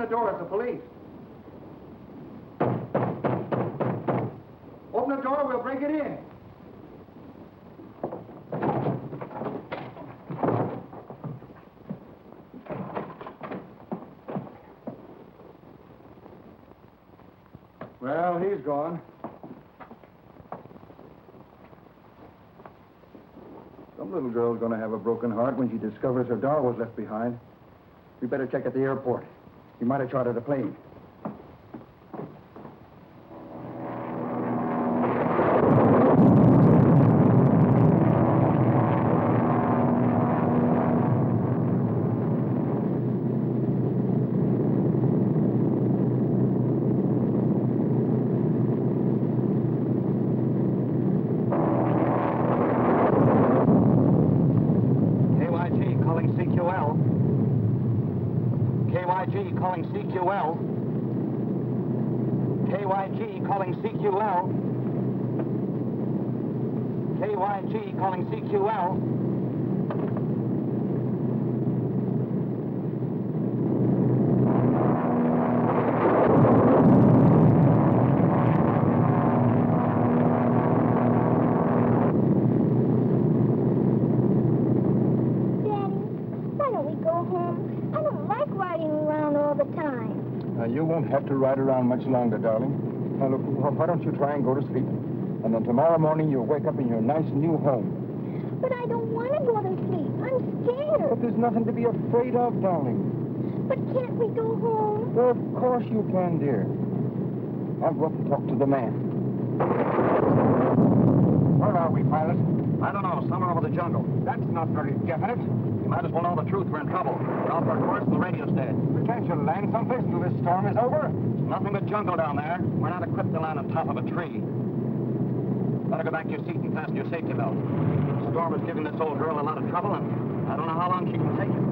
door. It's the police. Open the door. We'll break it in. Well, he's gone. Some little girl's going to have a broken heart when she discovers her doll was left behind. We better check at the airport. He might have chartered a plane. KYG calling CQL. KYG calling CQL. KYG calling CQL. You won't have to ride around much longer, darling. Now, look, why don't you try and go to sleep? And then tomorrow morning you'll wake up in your nice new home. But I don't want to go to sleep. I'm scared. But there's nothing to be afraid of, darling. But can't we go home? Well, of course you can, dear. I'll go up and talk to the man. Where are we, pilot? I don't know, somewhere over the jungle. That's not very definite. You might as well know the truth. We're in trouble. We're off our course and the radio's dead. Can't you land someplace until this storm is over? There's nothing but jungle down there. We're not equipped to land on top of a tree. Better go back to your seat and fasten your safety belt. The storm is giving this old girl a lot of trouble, and I don't know how long she can take it.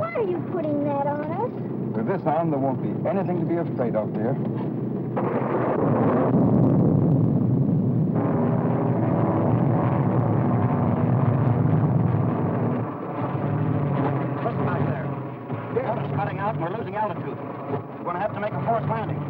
Why are you putting that on us? With this on, there won't be anything to be afraid of, dear. And we're losing altitude. We're going to have to make a forced landing.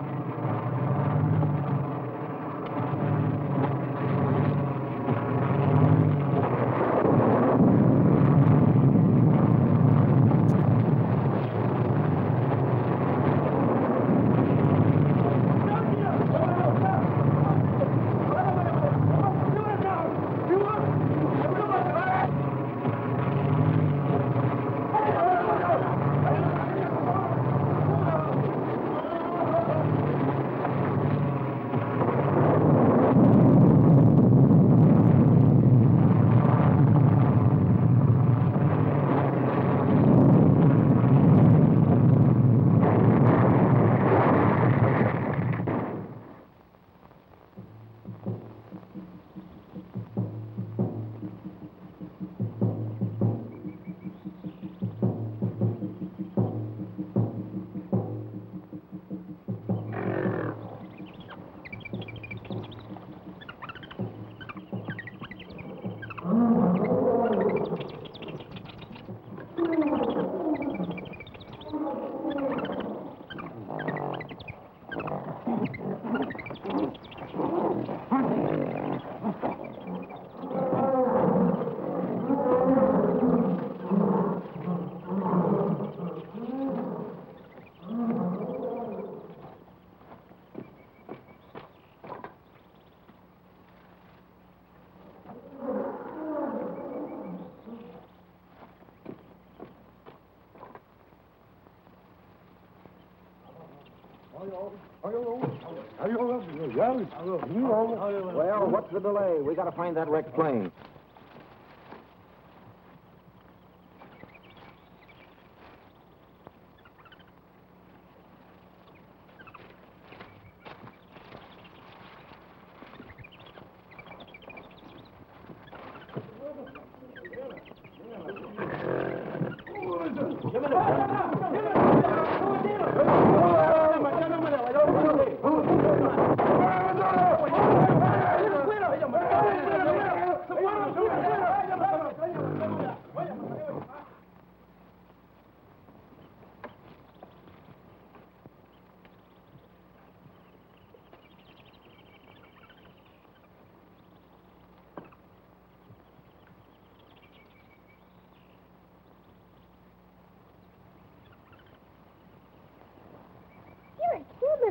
Well, what's the delay? We got to find that wrecked plane.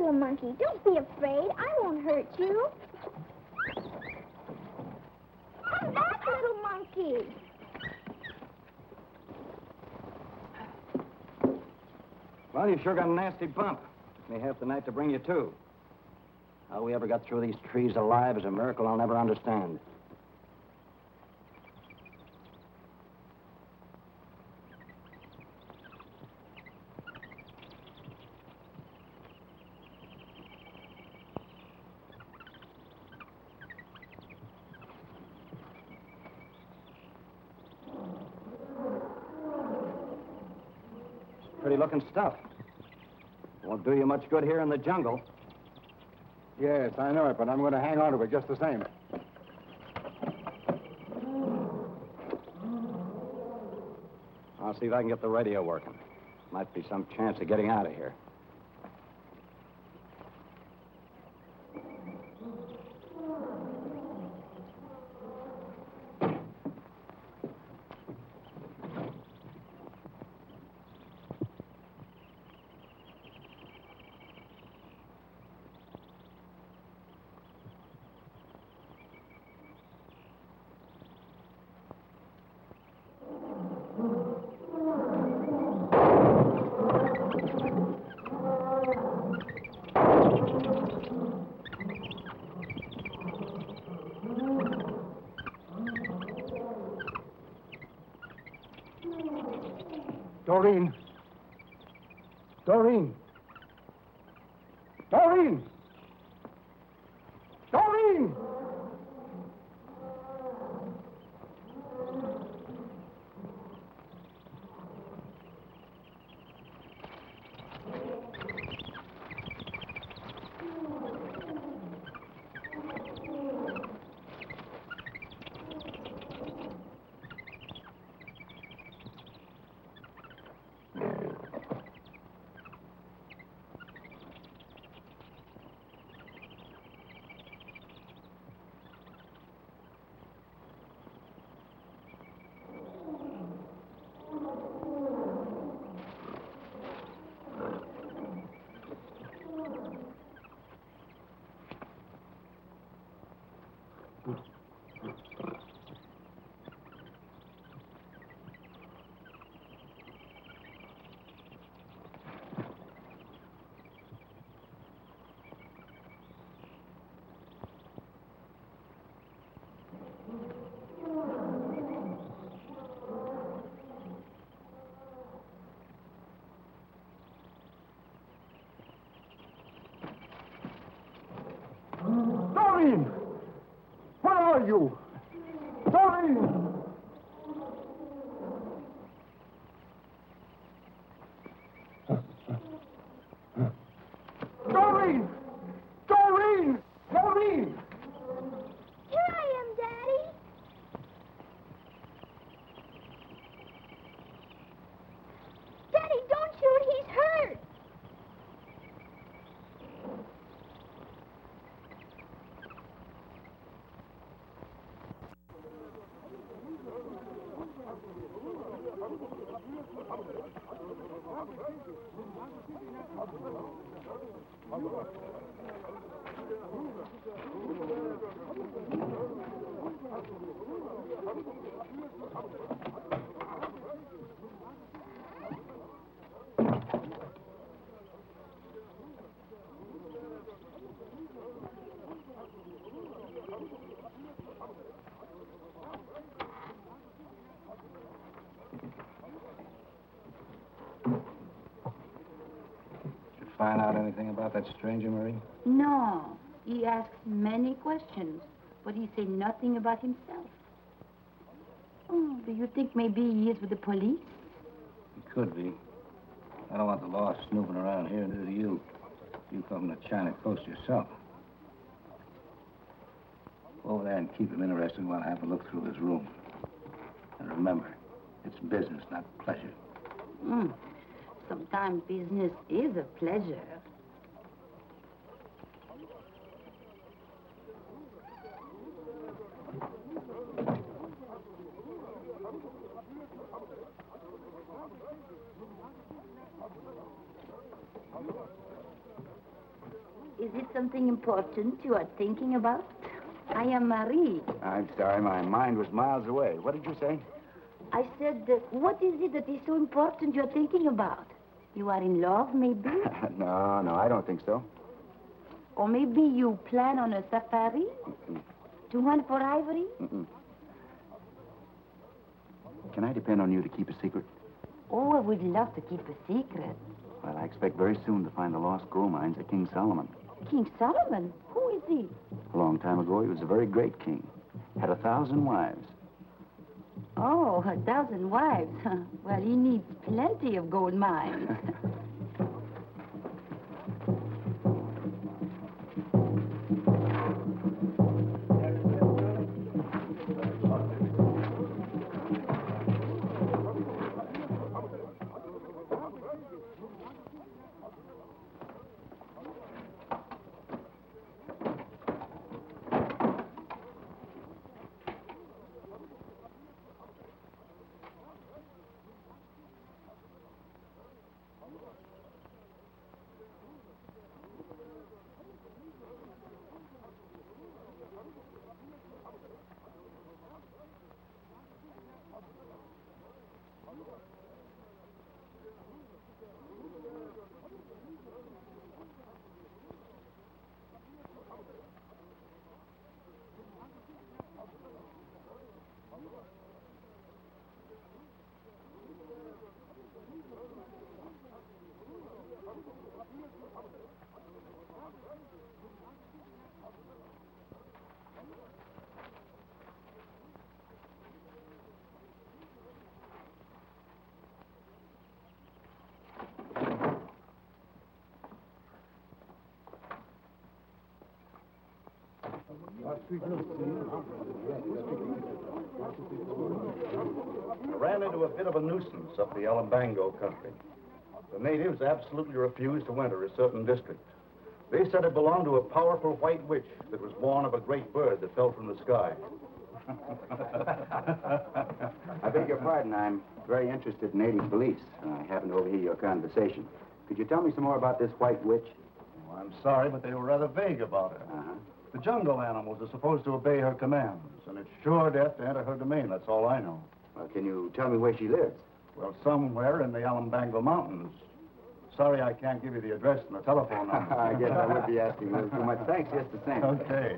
little monkey. Don't be afraid. I won't hurt you. Come back, little monkey. Well, you sure got a nasty bump. Took me half the night to bring you to. How we ever got through these trees alive is a miracle I'll never understand. Pretty-looking stuff. Won't do you much good here in the jungle. Yes, I know it, but I'm going to hang on to it just the same. I'll see if I can get the radio working. Might be some chance of getting out of here. Doreen! Doreen! Doreen! Doreen! Doreen! Where are you? Doreen! Doreen! Doreen! Doreen! Here I am, Daddy. Daddy, don't shoot. He's hurt. Find out anything about that stranger, Marie? No. He asks many questions, but he say nothing about himself. Oh, do you think maybe he is with the police? He could be. I don't want the law snooping around here, neither do you. You come from the China coast yourself. Go over there and keep him interested. We want to have a look through his room. And remember, it's business, not pleasure. Sometimes business is a pleasure. Is it something important you are thinking about? I am Marie. I'm sorry, my mind was miles away. What did you say? I said, what is it that is so important you're thinking about? You are in love, maybe? No, I don't think so. Or maybe you plan on a safari? To hunt for ivory? Can I depend on you to keep a secret? Oh, I would love to keep a secret. Well, I expect very soon to find the lost gold mines of King Solomon. King Solomon? Who is he? A long time ago, he was a very great king. Had 1,000 wives. Oh, 1,000 wives. Well, he needs plenty of gold mines. I ran into a bit of a nuisance up the Alambango country. The natives absolutely refused to enter a certain district. They said it belonged to a powerful white witch that was born of a great bird that fell from the sky. I beg your pardon. I'm very interested in native beliefs. I happen to overhear your conversation. Could you tell me some more about this white witch? Well, I'm sorry, but they were rather vague about her. The jungle animals are supposed to obey her commands, and it's sure death to enter her domain. That's all I know. Well, can you tell me where she lives? Well, somewhere in the Alambango Mountains. Sorry I can't give you the address and the telephone number. I guess I would be asking a little too much. Thanks, just the same. Okay.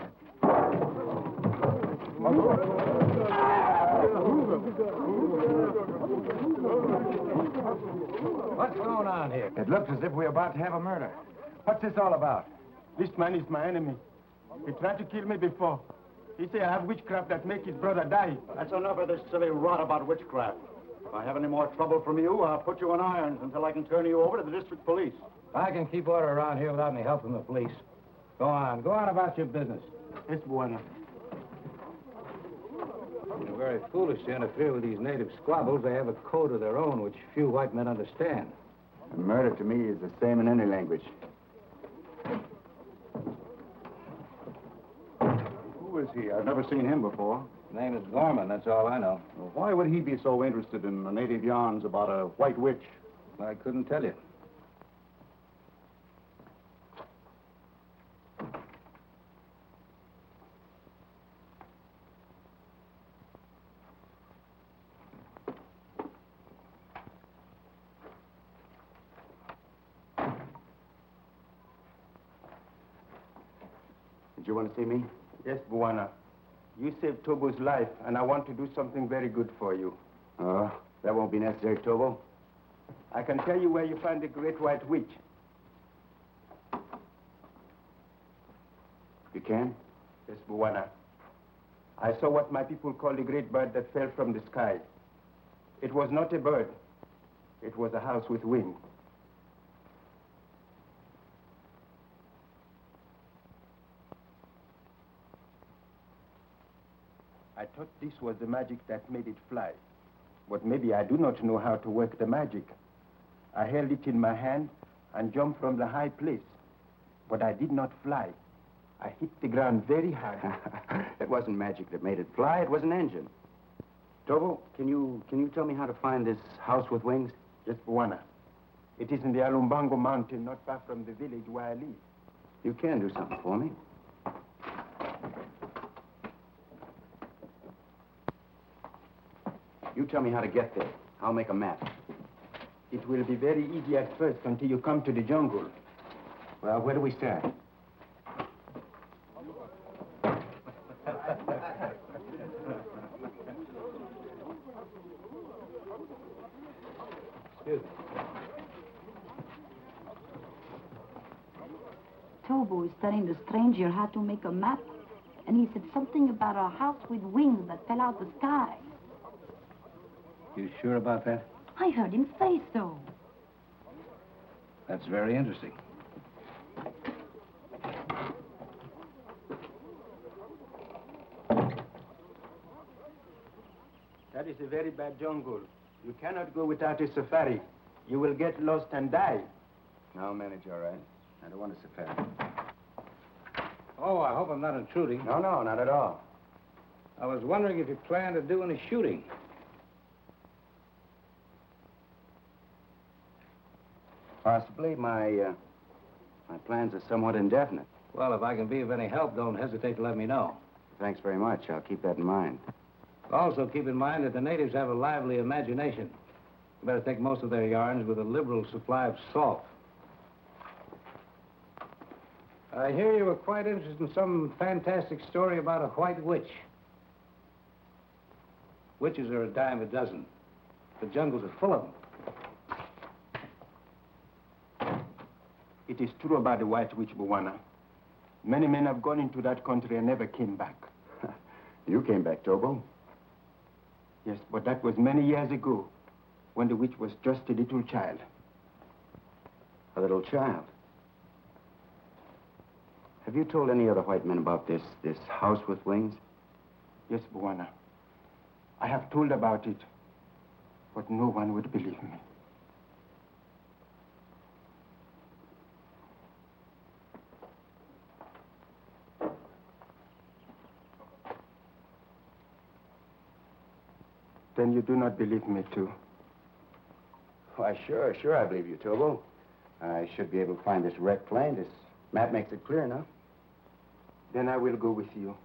What's going on here? It looks as if we're about to have a murder. What's this all about? This man is my enemy. He tried to kill me before. He said I have witchcraft that make his brother die. That's enough of this silly rot about witchcraft. If I have any more trouble from you, I'll put you in irons until I can turn you over to the district police. I can keep order around here without any help from the police. Go on about your business. It's Buena. You're very foolish to interfere with these native squabbles. They have a code of their own, which few white men understand. A murder to me is the same in any language. Who is he? I've never seen him before. His name is Gorman, that's all I know. Well, why would he be so interested in the native yarns about a white witch? I couldn't tell you. Did you want to see me? Yes, Buena. You saved Tobo's life, and I want to do something very good for you. Oh, that won't be necessary, Tobo. I can tell you where you find the great white witch. You can? Yes, Buena. I saw what my people call the great bird that fell from the sky. It was not a bird. It was a house with wings. I thought this was the magic that made it fly. But maybe I do not know how to work the magic. I held it in my hand and jumped from the high place. But I did not fly. I hit the ground very hard. It wasn't magic that made it fly. It was an engine. Tobo, can you tell me how to find this house with wings? Yes, Buena. It is in the Alumbango mountain, not far from the village where I live. You can do something for me. You tell me how to get there. I'll make a map. It will be very easy at first until you come to the jungle. Well, where do we start? Excuse me. Tobo is telling the stranger how to make a map, and he said something about a house with wings that fell out the sky. You sure about that? I heard him say so. That's very interesting. That is a very bad jungle. You cannot go without a safari. You will get lost and die. I'll manage all right. I don't want a safari. Oh, I hope I'm not intruding. No, not at all. I was wondering if you plan to do any shooting. Possibly. My plans are somewhat indefinite. Well, if I can be of any help, don't hesitate to let me know. Thanks very much. I'll keep that in mind. Also, keep in mind that the natives have a lively imagination. You better take most of their yarns with a liberal supply of salt. I hear you were quite interested in some fantastic story about a white witch. Witches are a dime a dozen. The jungles are full of them. It is true about the white witch, Bwana. Many men have gone into that country and never came back. You came back, Tobo. Yes, but that was many years ago, when the witch was just a little child. A little child. Have you told any other white men about this house with wings? Yes, Bwana. I have told about it, but no one would believe me. Then you do not believe me, too? Why, sure I believe you, Tobo. I should be able to find this wrecked plane. This map makes it clear enough. Then I will go with you.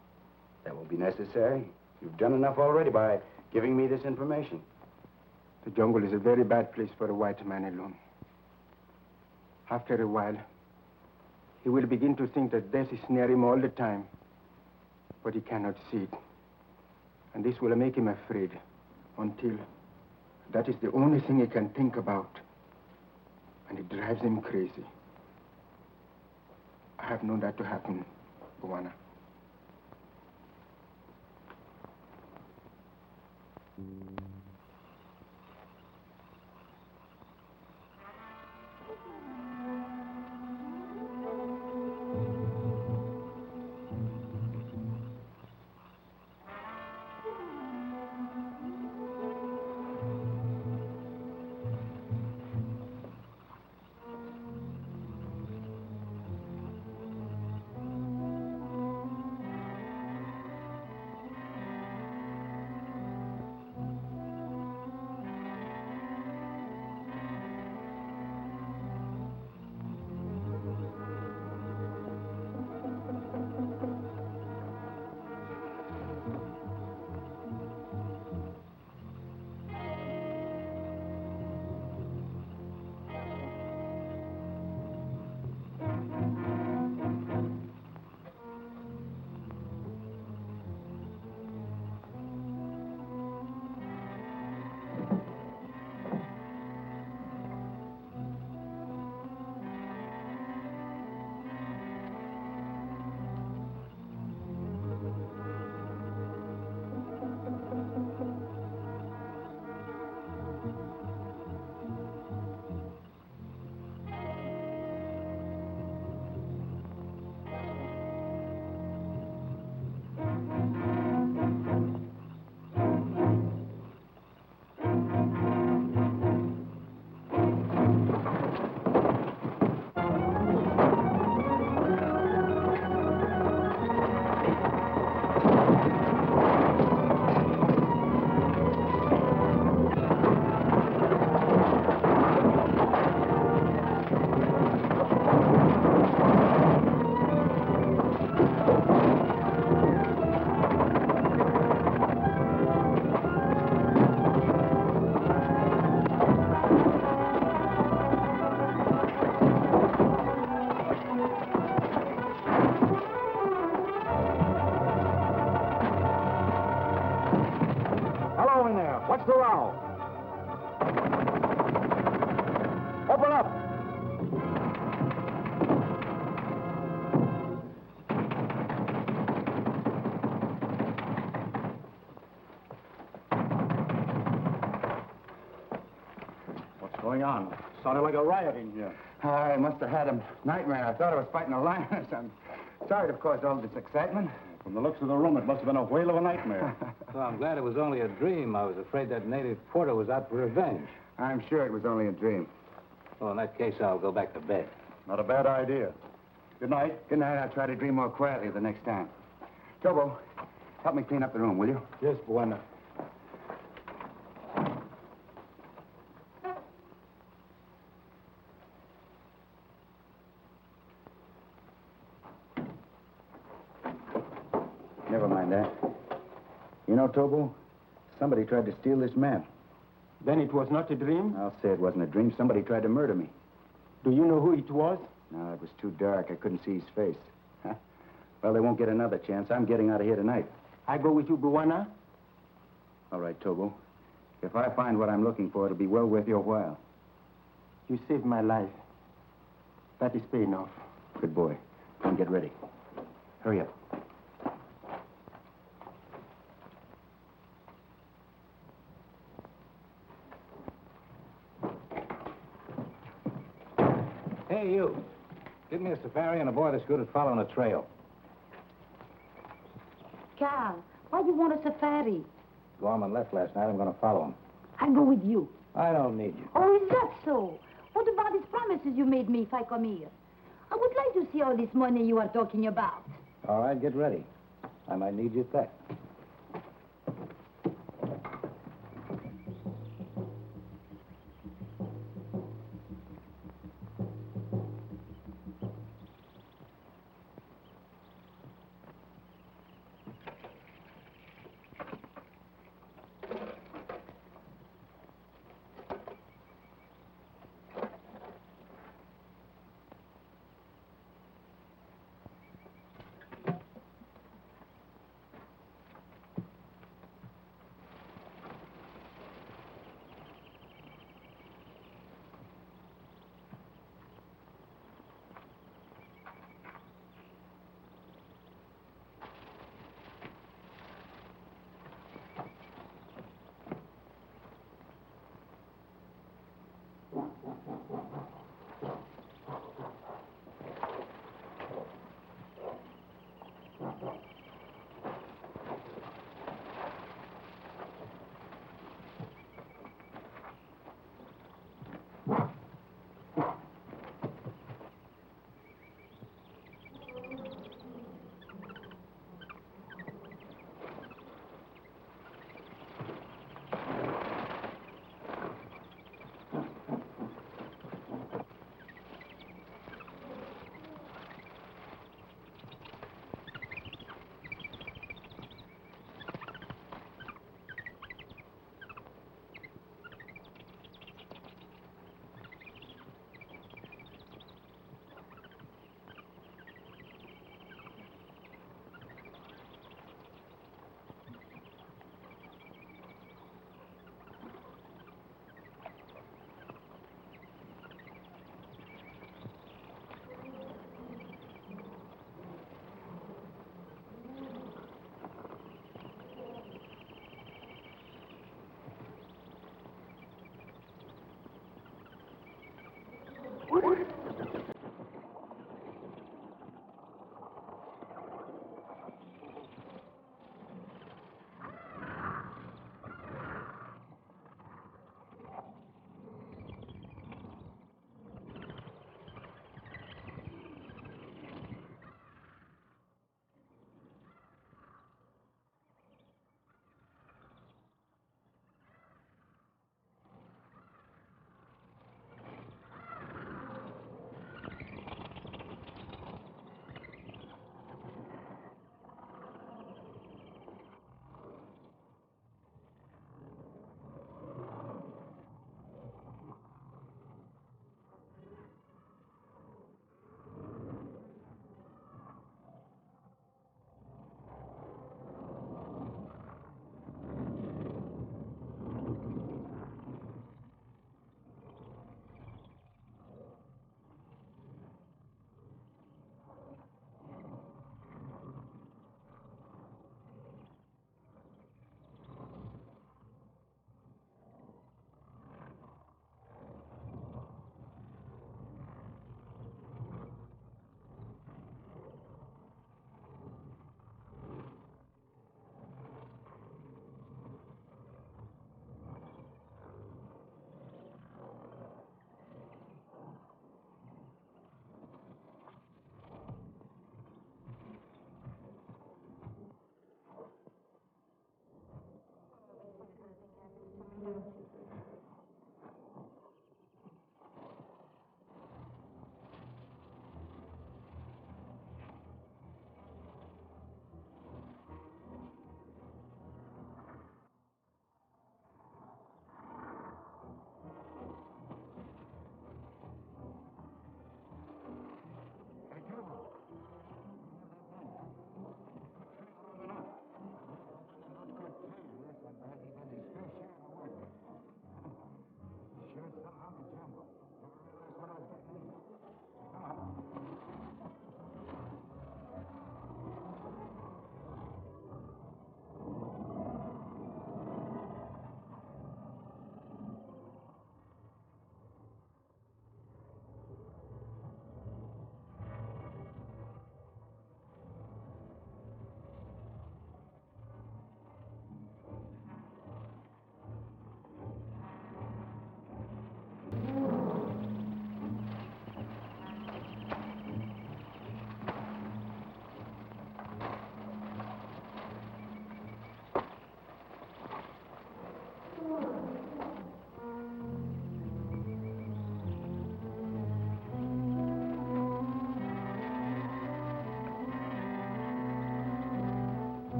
That will be necessary. You've done enough already by giving me this information. The jungle is a very bad place for a white man alone. After a while, he will begin to think that death is near him all the time, but he cannot see it. And this will make him afraid until that is the only thing he can think about. And it drives him crazy. I have known that to happen, Bwana. What's the row? Open up. What's going on? Sounded like a riot in here. I must have had a nightmare. I thought I was fighting a lion or something. Sorry to have caused all this excitement. From the looks of the room, it must have been a whale of a nightmare. Well, I'm glad it was only a dream. I was afraid that native porter was out for revenge. I'm sure it was only a dream. Well, in that case, I'll go back to bed. Not a bad idea. Good night. Good night. I'll try to dream more quietly the next time. Tobo, help me clean up the room, will you? Yes, Buena. Never mind that. You know, Tobo, somebody tried to steal this map. Then it was not a dream? I'll say it wasn't a dream. Somebody tried to murder me. Do you know who it was? No, it was too dark. I couldn't see his face. Huh? Well, they won't get another chance. I'm getting out of here tonight. I go with you, Buwana? All right, Tobo. If I find what I'm looking for, it'll be well worth your while. You saved my life. That is pay enough. Good boy. Come and get ready. Hurry up. Hey, you. Give me a safari and a boy that's good at following a trail. Carl, why do you want a safari? Gorman left last night. I'm going to follow him. I'll go with you. I don't need you. Oh, is that so? What about these promises you made me if I come here? I would like to see all this money you are talking about. All right, get ready. I might need you at that.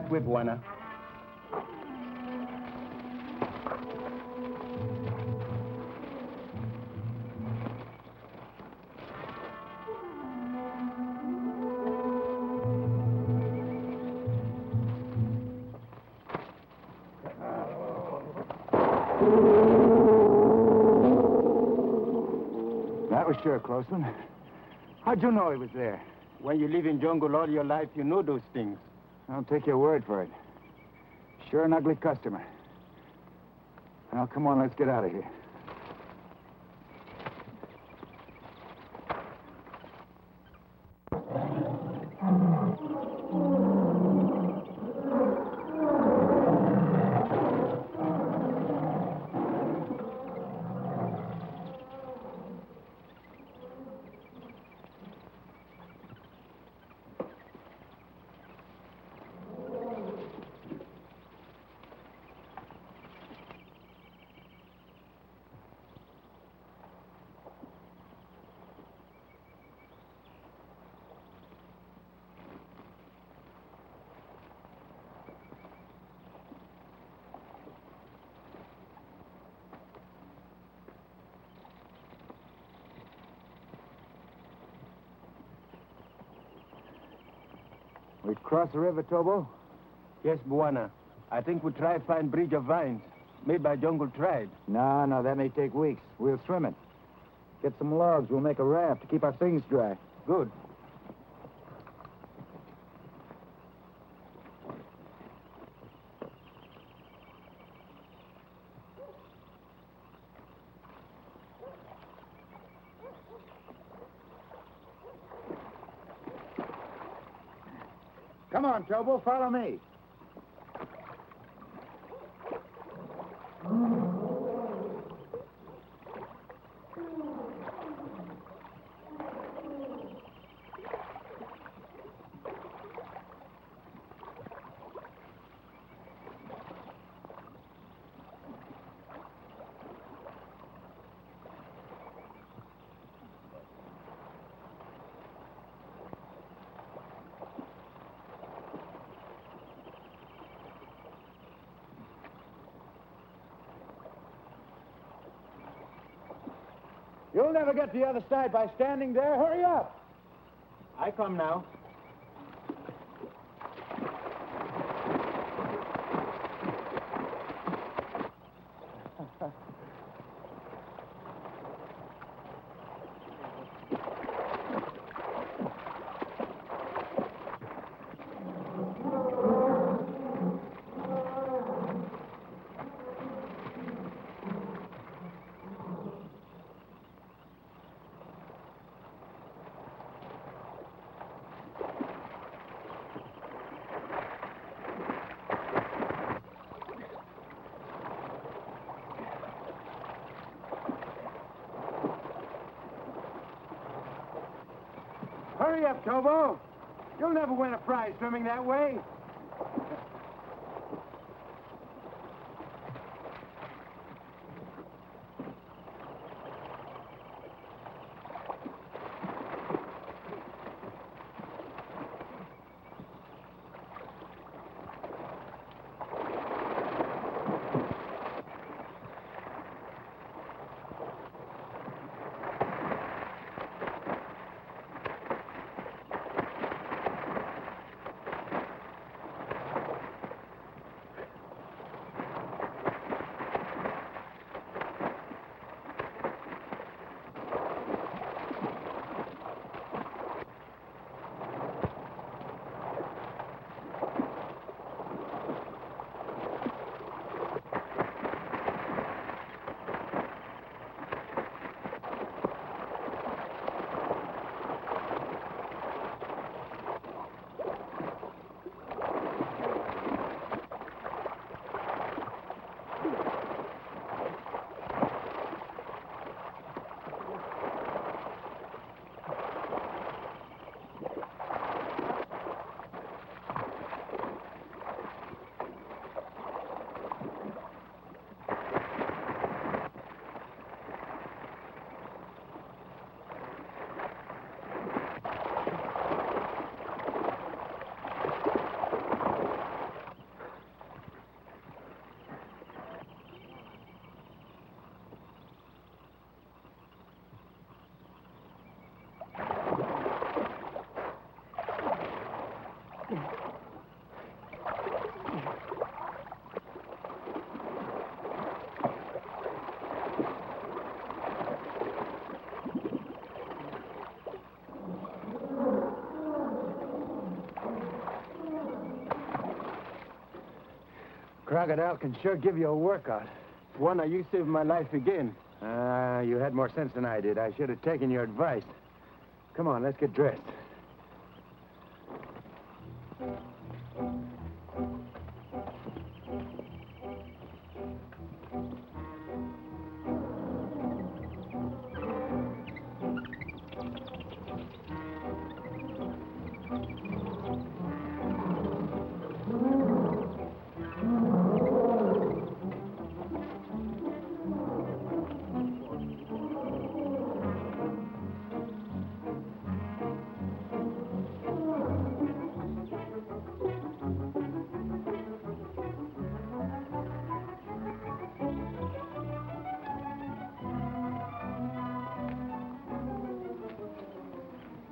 that way, Buana. That was sure a close one. How'd you know he was there? When you live in jungle all your life, you know those things. I'll take your word for it. Sure an ugly customer. Now, come on, let's get out of here. We'd cross the river, Tobo? Yes, Buana. I think we'll try find bridge of vines made by jungle tribe. No, that may take weeks. We'll swim it. Get some logs. We'll make a raft to keep our things dry. Good. Come on, Tobo, follow me. You'll never get to the other side by standing there. Hurry up. I come now. Hurry up, Tobo. You'll never win a prize swimming that way. crocodile can sure give you a workout. Juana, you saved my life again. You had more sense than I did. I should have taken your advice. Come on, let's get dressed.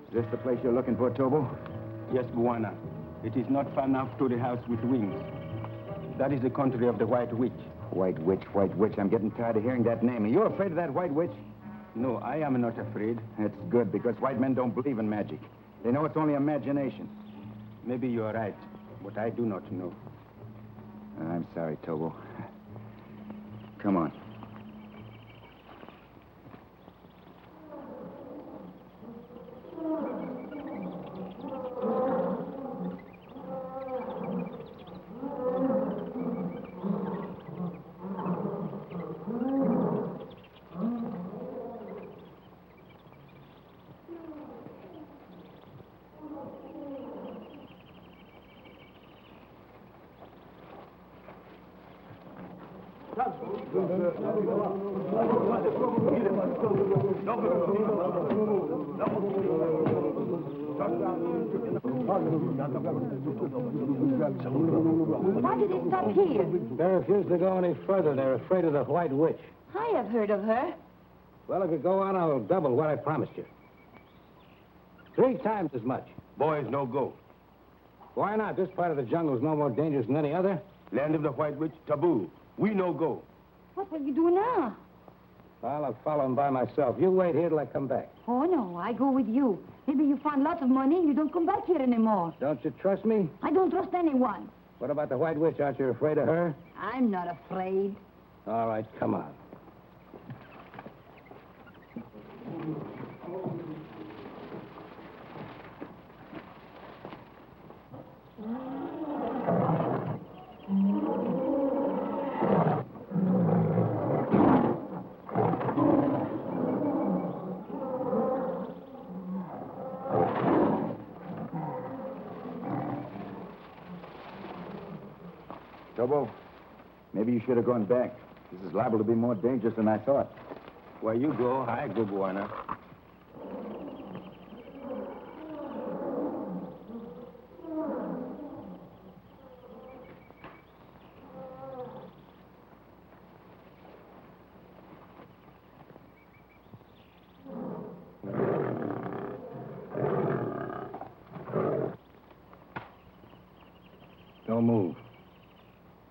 Is this the place you're looking for, Tobo? Yes, Buana. It is not far enough to the house with wings. That is the country of the White Witch. White Witch, White Witch. I'm getting tired of hearing that name. Are you afraid of that White Witch? No, I am not afraid. That's good, because white men don't believe in magic. They know it's only imagination. Maybe you are right, but I do not know. I'm sorry, Tobo. Come on. Why did they stop here? They refuse to go any further. They're afraid of the White Witch. I have heard of her. Well, if you go on, I'll double what I promised you. 3 times as much. Boys, no go. Why not? This part of the jungle is no more dangerous than any other. Land of the White Witch, taboo. We no go. What will you do now? Well, I'll follow him by myself. You wait here till I come back. Oh, no, I go with you. Maybe you find lots of money and you don't come back here anymore. Don't you trust me? I don't trust anyone. What about the White Witch? Aren't you afraid of her? I'm not afraid. All right, come on. Tobo, maybe you should have gone back. This is liable to be more dangerous than I thought. Where you go, I go, Buana. Don't move.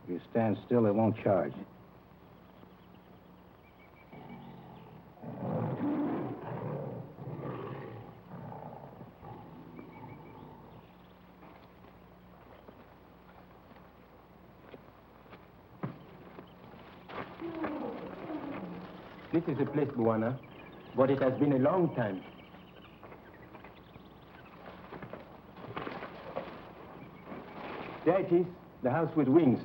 If you stand still, they won't charge. This is the place, Buana, but it has been a long time. There it is, the house with wings.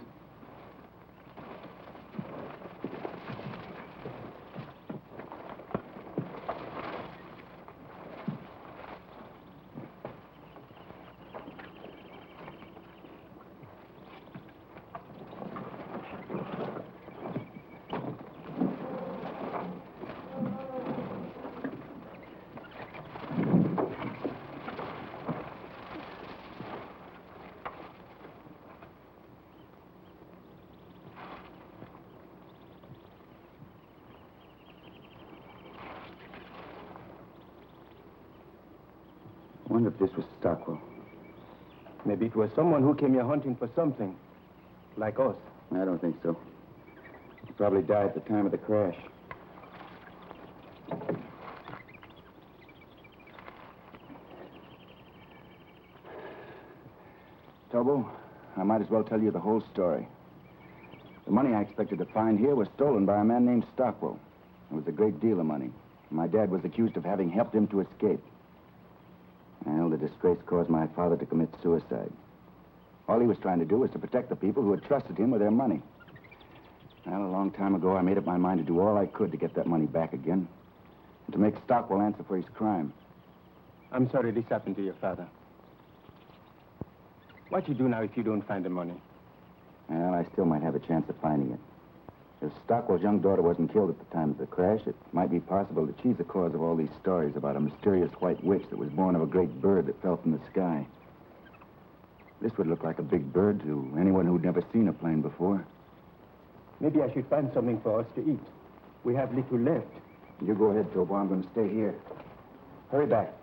I wonder if this was Stockwell. Maybe it was someone who came here hunting for something, like us. I don't think so. He probably died at the time of the crash. Tobo, I might as well tell you the whole story. The money I expected to find here was stolen by a man named Stockwell. It was a great deal of money. My dad was accused of having helped him to escape. Well, the disgrace caused my father to commit suicide. All he was trying to do was to protect the people who had trusted him with their money. Well, a long time ago, I made up my mind to do all I could to get that money back again, and to make Stockwell answer for his crime. I'm sorry this happened to your father. What you do now if you don't find the money? Well, I still might have a chance of finding it. If Stockwell's young daughter wasn't killed at the time of the crash, it might be possible that she's the cause of all these stories about a mysterious white witch that was born of a great bird that fell from the sky. This would look like a big bird to anyone who'd never seen a plane before. Maybe I should find something for us to eat. We have little left. You go ahead, Tobo. I'm going to stay here. Hurry back.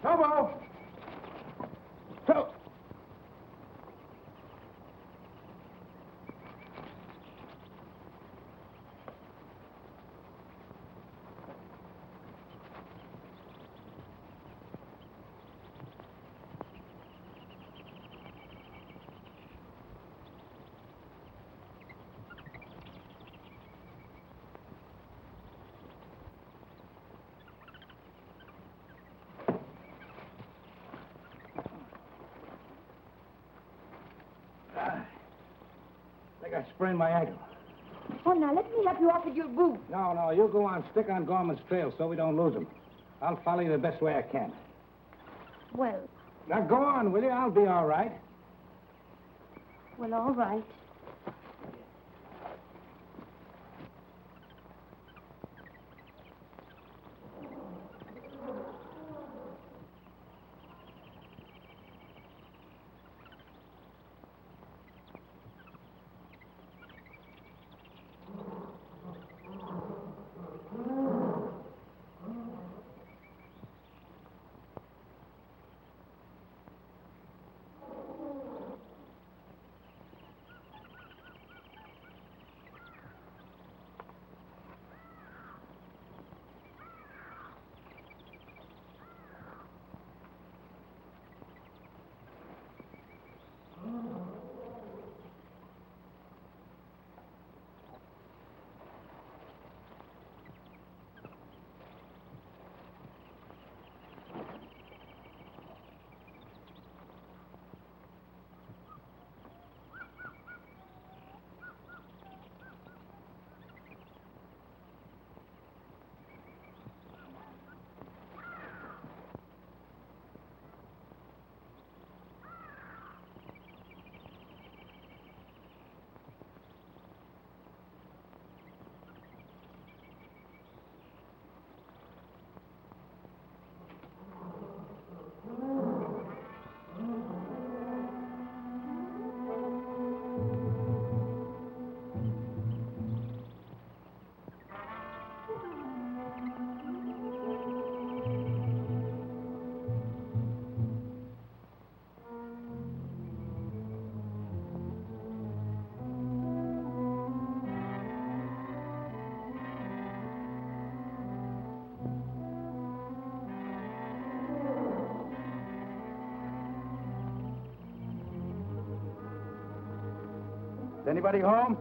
Tobo! Tobo! I think I sprained my ankle. Oh, now, let me help you off with your boot. No, you go on. Stick on Gorman's trail so we don't lose him. I'll follow you the best way I can. Well, Now, go on, will you? I'll be all right. well, all right. Is anybody home?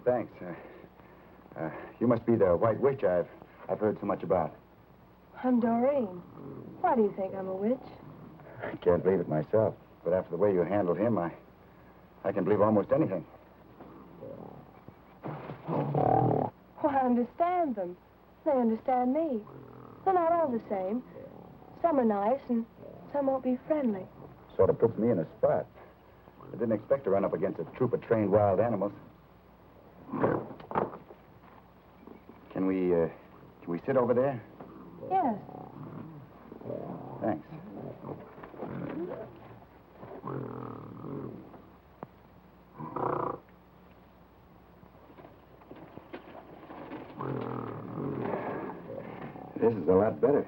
Thanks. You must be the White Witch I've heard so much about. I'm Doreen. Why do you think I'm a witch? I can't believe it myself, but after the way you handled him, I can believe almost anything. Well, I understand them. They understand me. They're not all the same. Some are nice, and some won't be friendly. Sort of puts me in a spot. I didn't expect to run up against a troop of trained wild animals. Can we sit over there? Yes. Thanks. This is a lot better.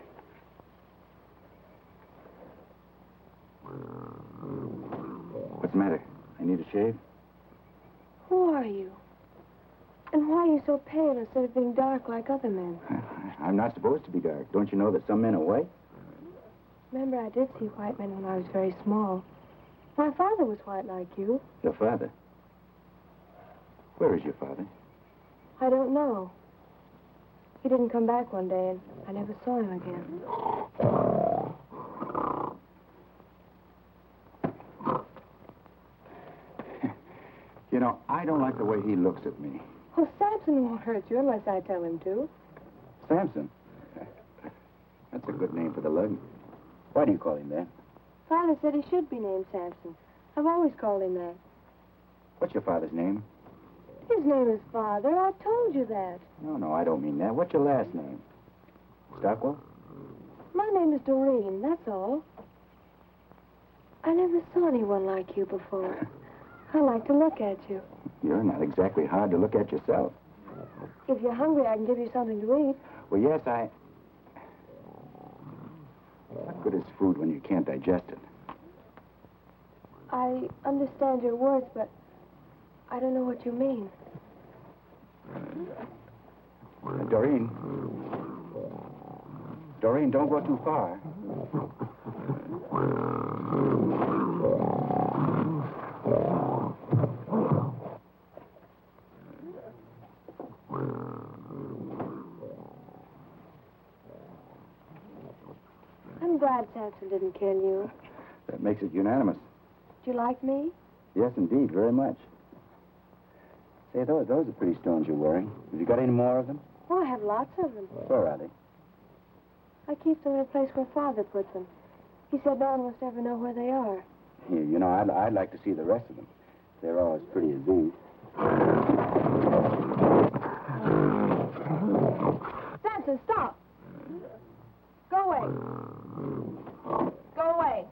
What's the matter? I need a shave? Who are you? And why are you so pale instead of being dark like other men? I'm not supposed to be dark. Don't you know that some men are white? Remember, I did see white men when I was very small. My father was white like you. Your father? Where is your father? I don't know. He didn't come back one day, and I never saw him again. You know, I don't like the way he looks at me. Well, Samson won't hurt you unless I tell him to. Samson? That's a good name for the lug. Why do you call him that? Father said he should be named Samson. I've always called him that. What's your father's name? His name is Father. I told you that. No, I don't mean that. What's your last name? Stockwell? My name is Doreen, that's all. I never saw anyone like you before. I like to look at you. You're not exactly hard to look at yourself. If you're hungry, I can give you something to eat. Well, yes, What good is food when you can't digest it? I understand your words, but I don't know what you mean. Doreen. Doreen, don't go too far. I'm glad Samson didn't kill you. That makes it unanimous. Do you like me? Yes, indeed, very much. Say, those are pretty stones you're wearing. Have you got any more of them? Oh, I have lots of them. Where are they? I keep them in a place where Father puts them. He said no one must ever know where they are. Here, you know, I'd like to see the rest of them. They're all as pretty as these. Samson, stop! Go away. Go away.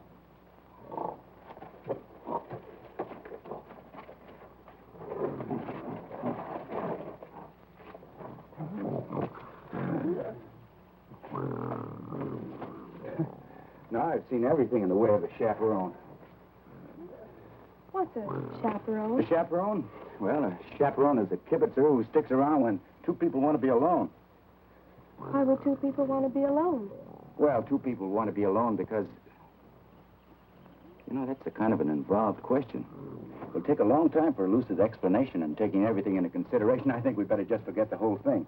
Now I've seen everything in the way of a chaperone. What's a chaperone? A chaperone? Well, a chaperone is a kibitzer who sticks around when two people want to be alone. Why would two people want to be alone? Well, two people want to be alone because, You know, that's a kind of an involved question. It'll take a long time for a lucid explanation, and taking everything into consideration, I think we'd better just forget the whole thing.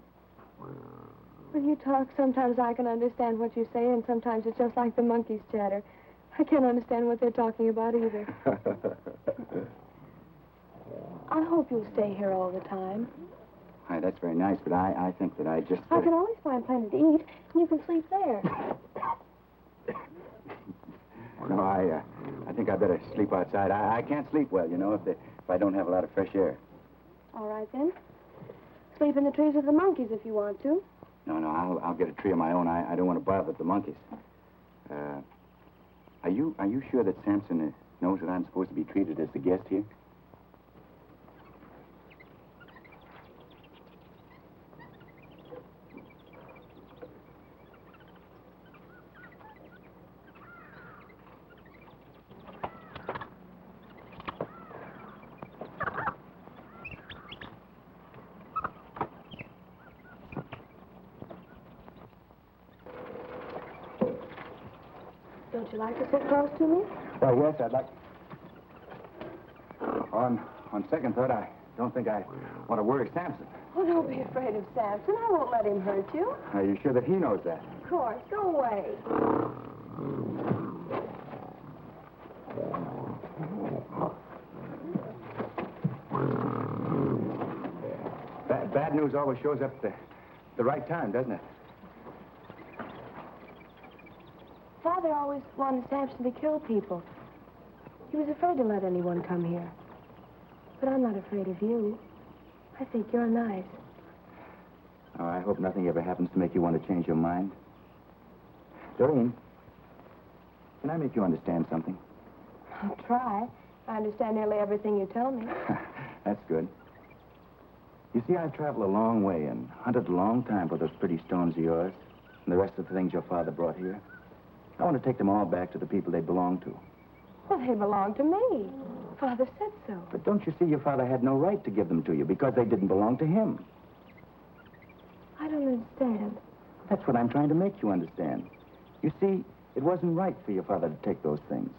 When you talk, sometimes I can understand what you say, and sometimes it's just like the monkeys chatter. I can't understand what they're talking about either. I hope you'll stay here all the time. Hi, that's very nice, but I think that I just... I can always find plenty to eat, and you can sleep there. No, I think I better sleep outside. I can't sleep well, you know, if I don't have a lot of fresh air. All right, then. Sleep in the trees with the monkeys if you want to. No, I'll get a tree of my own. I don't want to bother the monkeys. Are you sure that Samson knows that I'm supposed to be treated as the guest here? Don't you like to sit close to me? Well, yes, I'd like... On second thought, I don't think I want to worry Samson. Oh, don't be afraid of Samson. I won't let him hurt you. Are you sure that he knows that? Of course. Go away. Bad news always shows up at the right time, doesn't it? Father always wanted Samson to kill people. He was afraid to let anyone come here. But I'm not afraid of you. I think you're nice. Oh, I hope nothing ever happens to make you want to change your mind. Doreen, can I make you understand something? I'll try. I understand nearly everything you tell me. That's good. You see, I've traveled a long way and hunted a long time for those pretty stones of yours and the rest of the things your father brought here. I want to take them all back to the people they belong to. Well, they belong to me. Father said so. But don't you see, your father had no right to give them to you because they didn't belong to him. I don't understand. That's what I'm trying to make you understand. You see, it wasn't right for your father to take those things.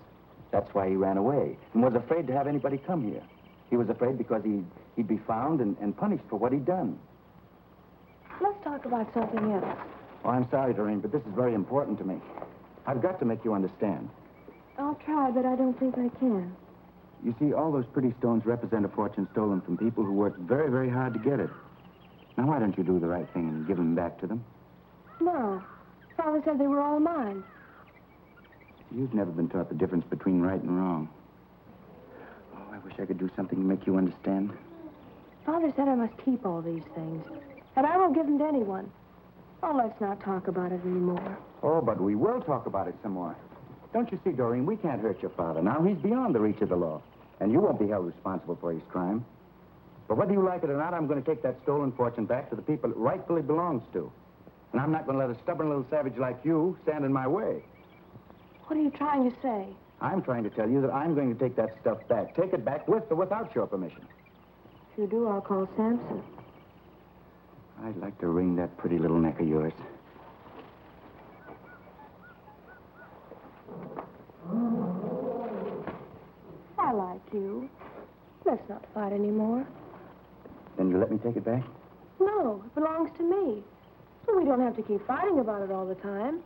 That's why he ran away and was afraid to have anybody come here. He was afraid because he'd be found and punished for what he'd done. Let's talk about something else. Oh, I'm sorry, Doreen, but this is very important to me. I've got to make you understand. I'll try, but I don't think I can. You see, all those pretty stones represent a fortune stolen from people who worked very, very hard to get it. Now, why don't you do the right thing and give them back to them? No. Father said they were all mine. You've never been taught the difference between right and wrong. Oh, I wish I could do something to make you understand. Father said I must keep all these things, and I won't give them to anyone. Oh, let's not talk about it anymore. Oh, but we will talk about it some more. Don't you see, Doreen, we can't hurt your father now. He's beyond the reach of the law, and you won't be held responsible for his crime. But whether you like it or not, I'm going to take that stolen fortune back to the people it rightfully belongs to. And I'm not going to let a stubborn little savage like you stand in my way. What are you trying to say? I'm trying to tell you that I'm going to take that stuff back. Take it back with or without your permission. If you do, I'll call Samson. I'd like to wring that pretty little neck of yours. I like you. Let's not fight anymore. Then you let me take it back? No, it belongs to me. So we don't have to keep fighting about it all the time.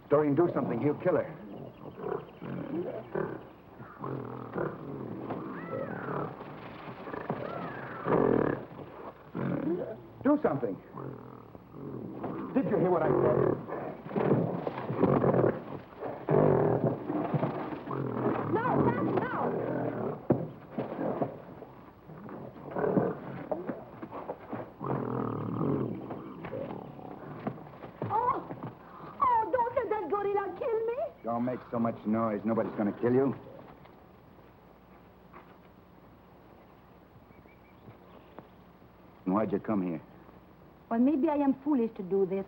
Doreen, do something. He'll kill her. Do something. Did you hear what I said? Don't make so much noise. Nobody's going to kill you. And why'd you come here? Well, maybe I am foolish to do this,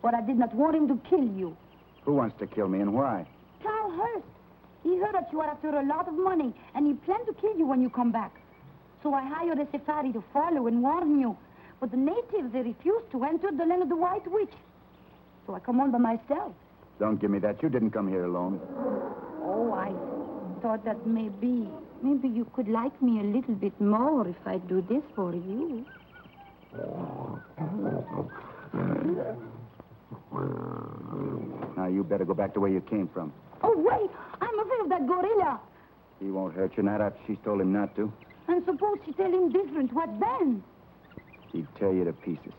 But I did not want him to kill you. Who wants to kill me and why? Carl Hurst. He heard that you are after a lot of money, and he planned to kill you when you come back. So I hired a safari to follow and warn you. But the natives, they refused to enter the land of the White Witch. So I come on by myself. Don't give me that. You didn't come here alone. Oh, I thought that maybe you could like me a little bit more if I do this for you. Now, you better go back to where you came from. Oh, wait! I'm afraid of that gorilla. He won't hurt you, not after she's told him not to. And suppose she tell him different, what then? He'd tear you to pieces.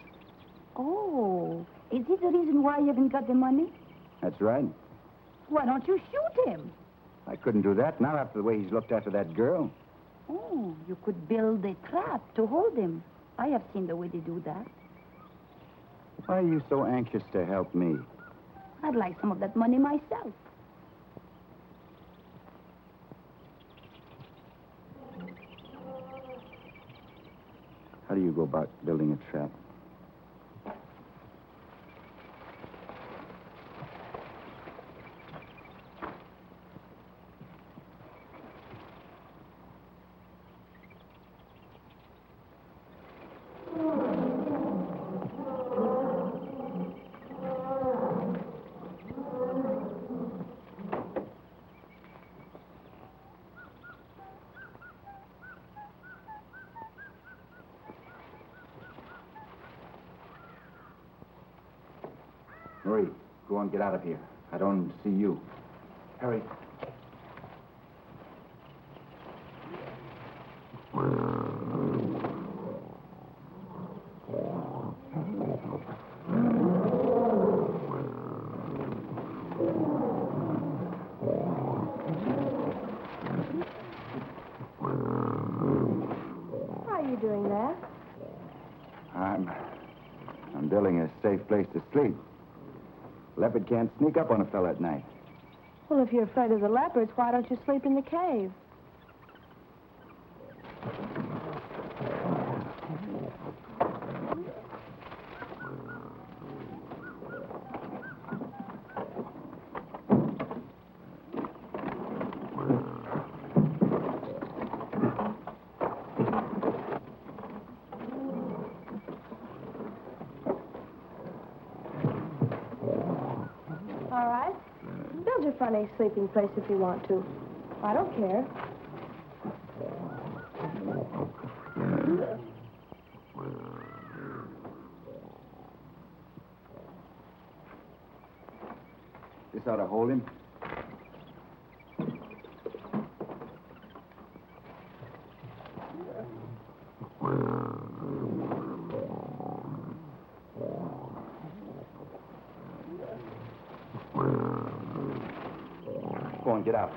Oh, is this the reason why you haven't got the money? That's right. Why don't you shoot him? I couldn't do that, not after the way he's looked after that girl. Oh, you could build a trap to hold him. I have seen the way they do that. Why are you so anxious to help me? I'd like some of that money myself. How do you go about building a trap? Hurry. Go on, get out of here. I don't see you. Hurry. Why are you doing that? I'm building a safe place to sleep. Leopard can't sneak up on a fella at night. Well, if you're afraid of the leopards, why don't you sleep in the cave? All right. Build your funny sleeping place if you want to. I don't care. This ought to hold him. Go on, get out.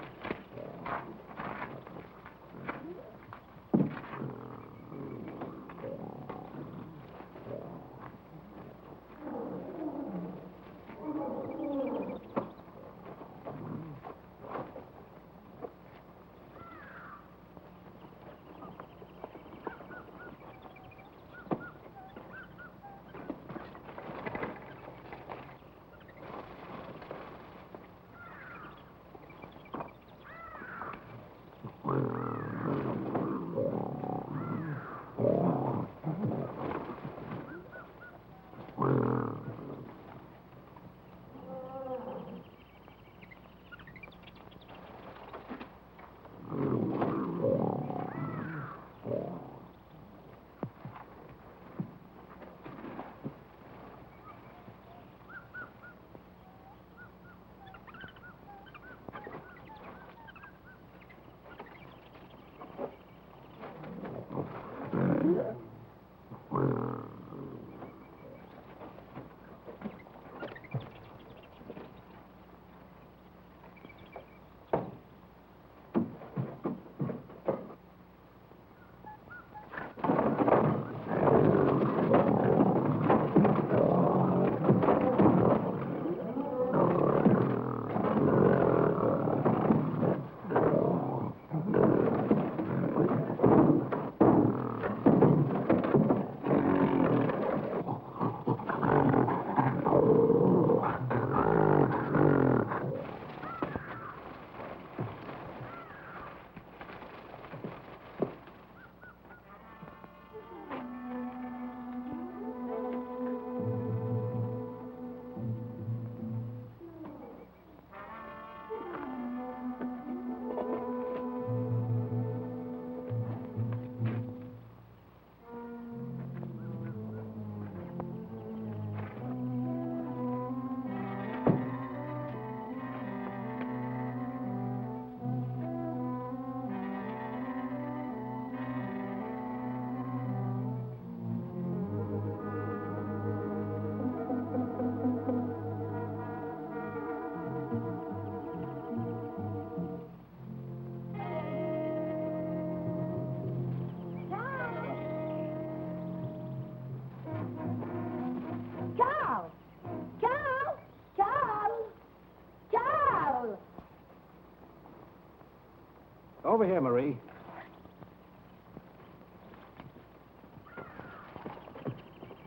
over here, Marie.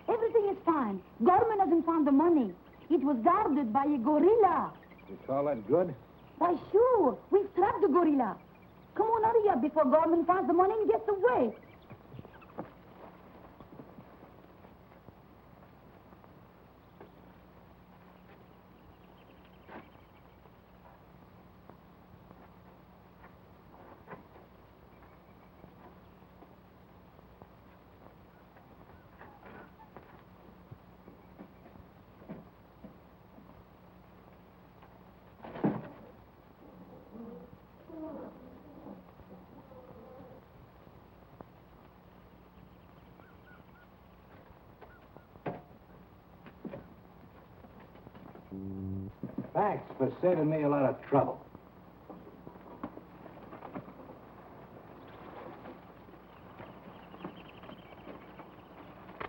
Everything is fine. Gorman hasn't found the money. It was guarded by a gorilla. You call that good? Why, sure. We've trapped the gorilla. Come on, hurry up before Gorman finds the money and gets away. Thanks for saving me a lot of trouble.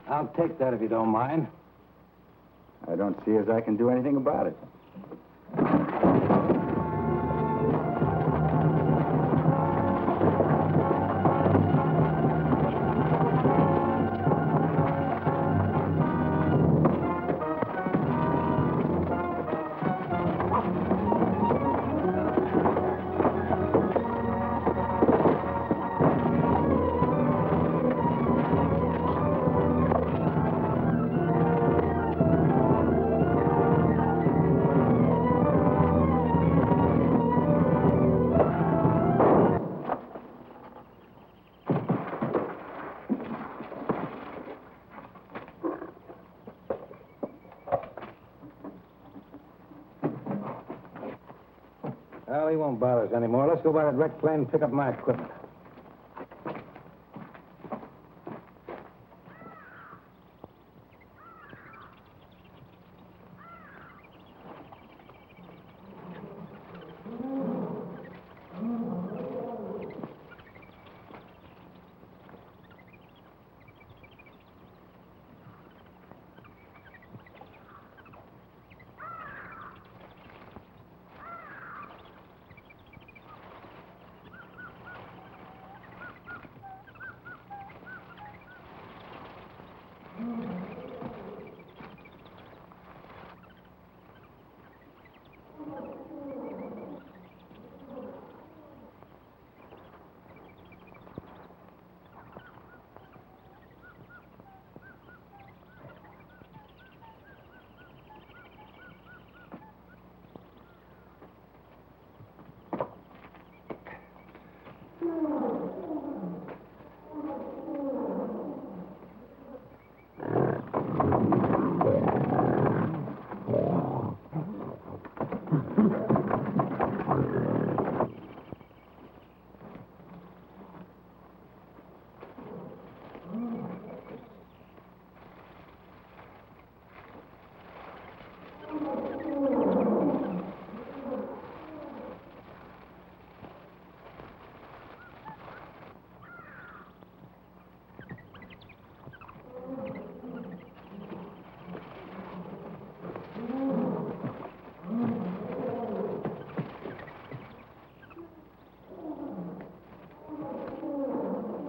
I'll take that if you don't mind. I don't see as I can do anything about it. Well, he won't bother us anymore. Let's go by that wrecked plane and pick up my equipment.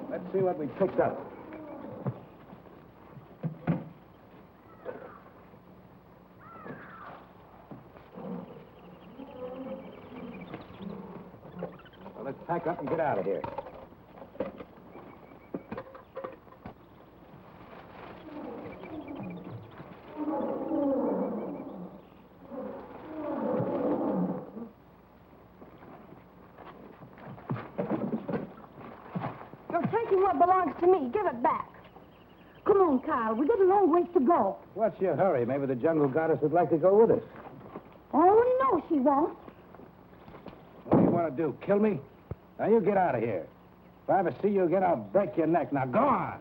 Let's see what we picked up. Well, let's pack up and get out of here. What belongs to me. Give it back. Come on, Carl. We got a long ways to go. What's your hurry? Maybe the jungle goddess would like to go with us. Oh, no, she won't. What do you want to do, kill me? Now, you get out of here. If I ever see you again, I'll break your neck. Now, go on.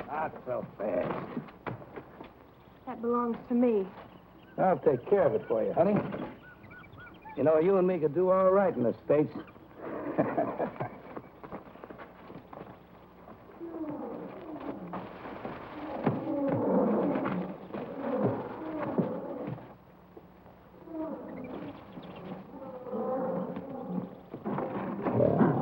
Not so fast. That belongs to me. I'll take care of it for you, honey. You know, you and me could do all right in the States. Yeah.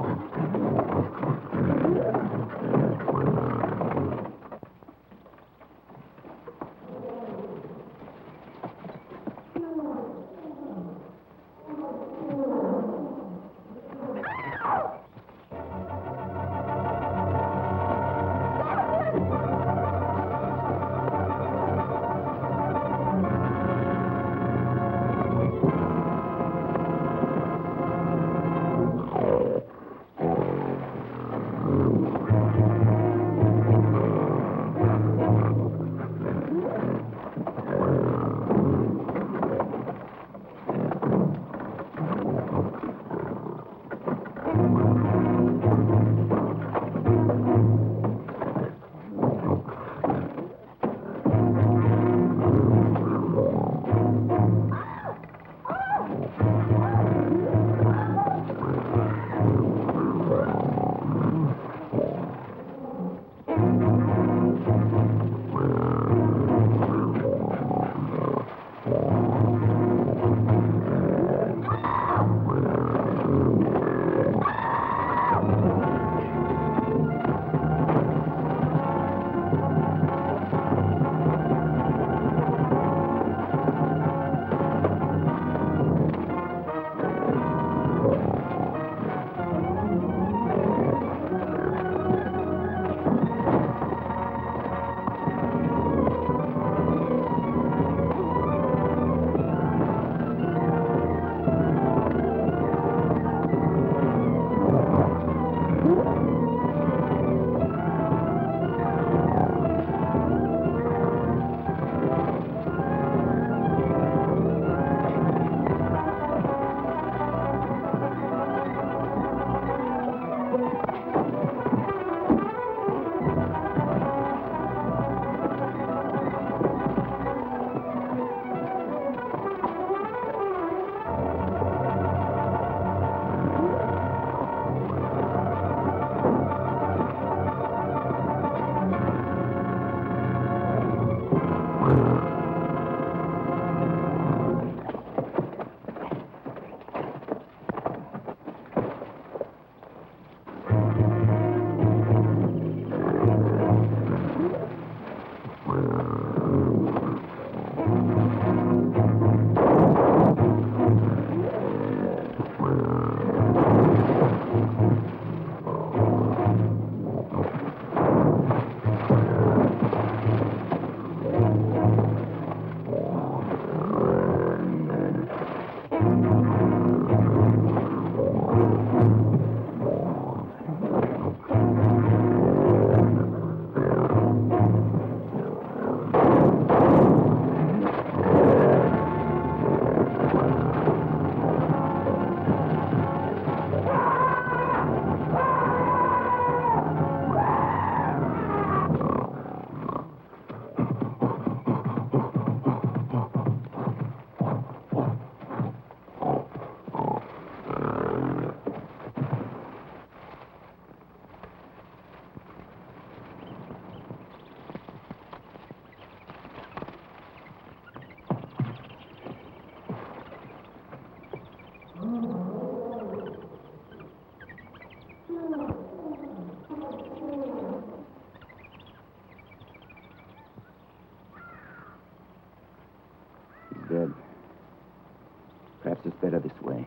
is better this way.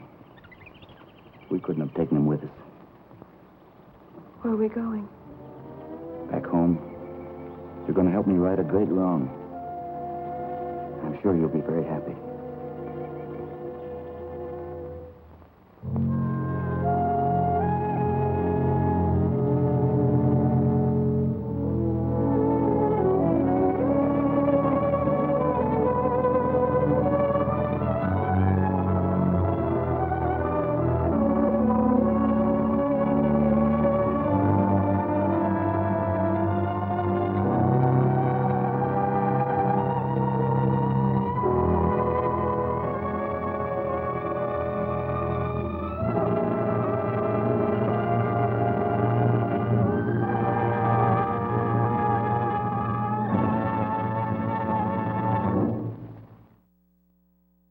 We couldn't have taken him with us. Where are we going? Back home, you're going to help me right a great wrong. I'm sure you'll be very happy.